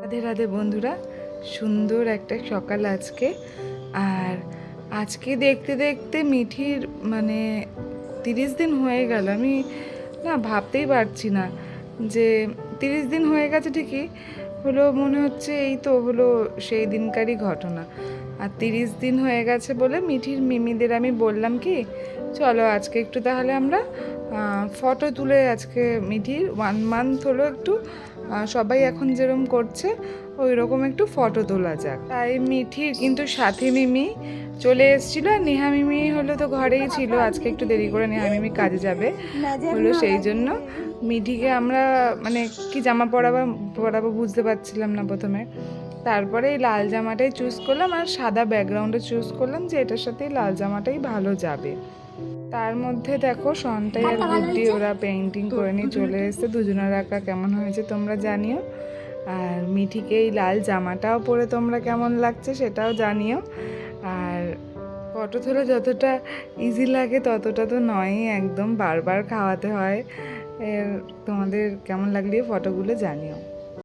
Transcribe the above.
রাধে রাধে বন্ধুরা, সুন্দর একটা সকাল আজকে। আর আজকে দেখতে দেখতে মিঠির 30 দিন হয়ে গেল। আমি না ভাবতেই পারছি না যে 30 দিন হয়ে গেছে ঠিকই, হলো মনে হচ্ছে এই তো হলো সেই দিনকারই ঘটনা। আর 30 দিন হয়ে গেছে বলে মিঠির মিমিদের আমি বললাম কি, চলো আজকে একটু তাহলে আমরা ফটো তুলে, আজকে মিঠির 1 মান্থ হলো, একটু সবাই এখন যেরকম করছে ওই রকম একটু ফটো তোলা যাক। তাই মিঠির কিন্তু সাথে মিমি চলে এসেছিল, আর নেহা মিমি হলো তো ঘরেই ছিল। আজকে একটু দেরি করে নেহা মিমি কাজে যাবে হলো, সেই জন্য মিঠিকে আমরা কি জামা পরাবো বুঝতে পারছিলাম না প্রথমে। তারপরে এই লাল জামাটাই চুজ করলাম, আর সাদা ব্যাকগ্রাউন্ডে চুজ করলাম যে এটার সাথে লাল জামাটাই ভালো যাবে। তার মধ্যে দেখো সন্তাই আর গুড্ডি ওরা পেইন্টিং করে নিয়ে চলে এসেছে। দুজনের আঁকা কেমন হয়েছে তোমরা জানিও। আর মিঠিকে এই লাল জামাটাও পরে তোমরা কেমন লাগছে সেটাও জানিও। আর ফটো তোলা যতটা ইজি লাগে ততটা তো নয়ই, একদম বারবার খাওয়াতে হয়। তোমাদের কেমন লাগলে ফটোগুলো জানিও।